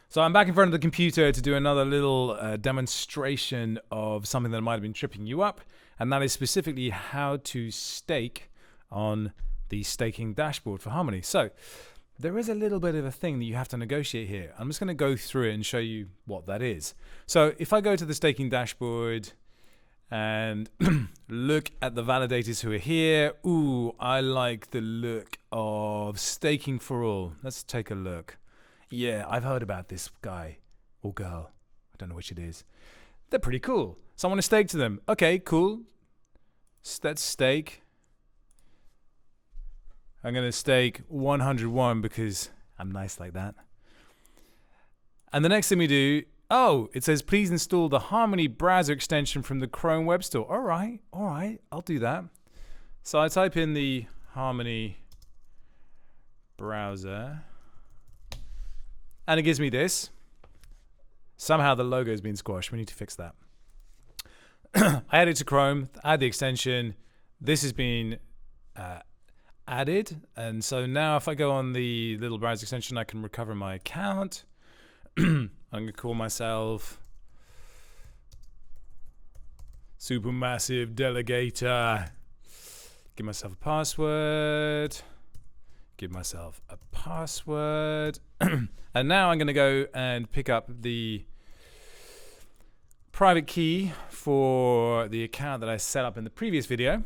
So I'm back in front of the computer to do another little demonstration of something that might have been tripping you up, and that is specifically how to stake on the staking dashboard for Harmony. So there is a little bit of a thing that you have to negotiate here. I'm just going to go through it and show you what that is. So if I go to the staking dashboard and look at the validators who are here, ooh, I like the look of staking for all. Let's take a look. Yeah, I've heard about this guy or girl. I don't know which it is. They're pretty cool. So I want to stake to them. Okay, cool. Let's stake. I'm going to stake 101 because I'm nice like that. And the next thing we do, oh, it says please install the Harmony browser extension from the Chrome Web Store. All right, I'll do that. So I type in the Harmony browser. And it gives me this. Somehow the logo has been squashed. We need to fix that. I add it to Chrome, add the extension. This has been added. And so now if I go on the little browser extension, I can recover my account. I'm going to call myself Supermassive Delegator. Give myself a password. Give myself a password. And now I'm going to go and pick up the private key for the account that I set up in the previous video.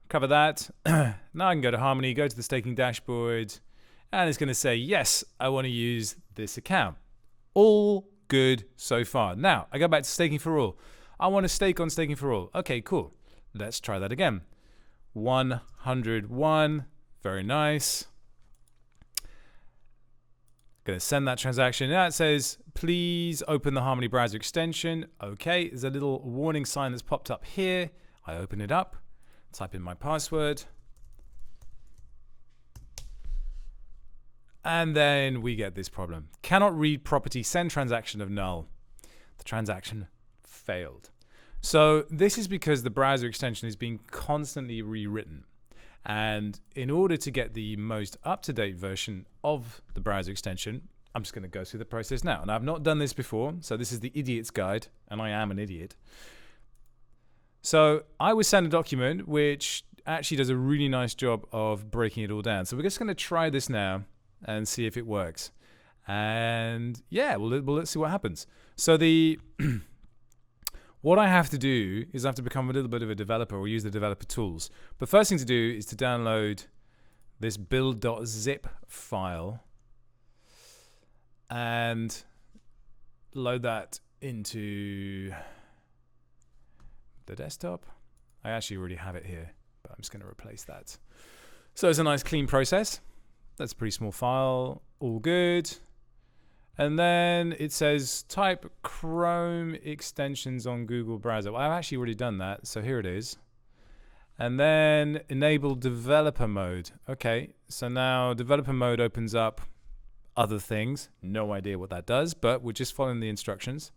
Cover that. Now I can go to Harmony, go to the staking dashboard, and it's going to say, yes, I want to use this account. All good so far. Now I go back to staking for all. I want to stake on staking for all. Okay, cool. Let's try that again. 101. Very nice. Going to send that transaction. Now it says, please open the Harmony browser extension. Okay, there's a little warning sign that's popped up here. I open it up, type in my password. And then we get this problem. Cannot read property, send transaction of null. The transaction failed. So this is because the browser extension is being constantly rewritten. And in order to get the most up-to-date version of the browser extension, I'm just going to go through the process now. And I've not done this before, so this is the idiot's guide, and I am an idiot. So I was sent a document which actually does a really nice job of breaking it all down. So we're just going to try this now and see if it works. And yeah, let's see what happens. So what I have to do is I have to become a little bit of a developer or use the developer tools. But first thing to do is to download this build.zip file and load that into the desktop. I actually already have it here, but I'm just going to replace that. So it's a nice clean process. That's a pretty small file. All good. And then it says type Chrome extensions on Google browser. Well, I've actually already done that. So here it is. And then enable developer mode. Okay. So now developer mode opens up other things. No idea what that does, but we're just following the instructions.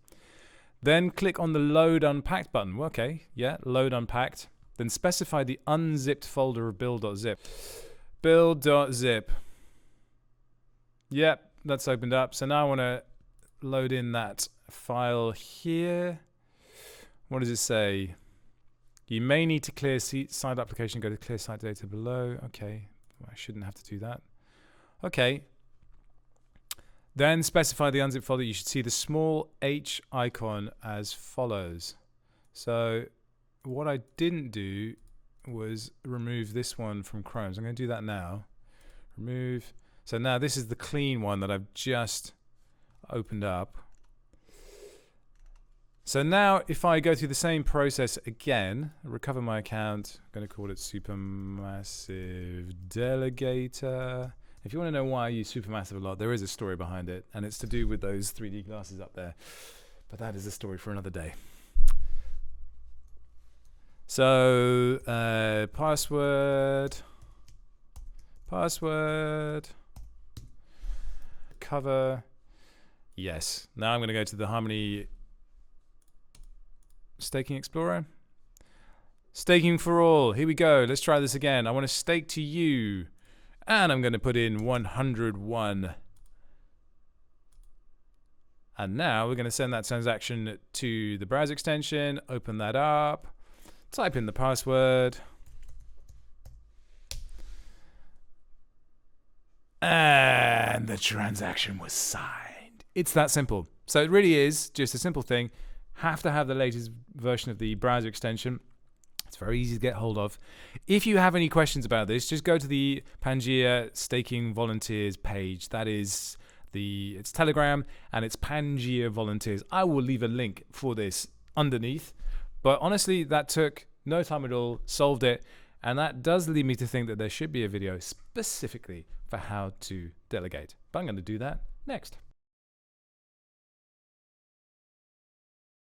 Then click on the load unpacked button. Okay. Yeah. Load unpacked. Then specify the unzipped folder of build.zip. Build.zip. Yep. That's opened up. So now I want to load in that file here. What does it say? You may need to clear site application. Go to clear site data below. Okay. Well, I shouldn't have to do that. Okay. Then specify the unzipped folder. You should see the small H icon as follows. So what I didn't do was remove this one from Chrome. So I'm going to do that now. Remove. So now this is the clean one that I've just opened up. So now if I go through the same process again, recover my account, I'm going to call it Supermassive Delegator. If you want to know why I use Supermassive a lot, there is a story behind it, and it's to do with those 3D glasses up there. But that is a story for another day. So password. Cover. Yes. Now I'm going to go to the Harmony Staking Explorer. Staking for all. Here we go. Let's try this again. I want to stake to you. And I'm going to put in 101. And now we're going to send that transaction to the browser extension, open that up, type in the password. And the transaction was signed. It's that simple. So it really is just a simple thing. Have to have the latest version of the browser extension. It's very easy to get hold of. If you have any questions about this, just go to the Pangaea Staking Volunteers page. That is it's Telegram and it's Pangaea Volunteers. I will leave a link for this underneath. But honestly, that took no time at all, solved it. And that does lead me to think that there should be a video specifically for how to delegate. But I'm going to do that next.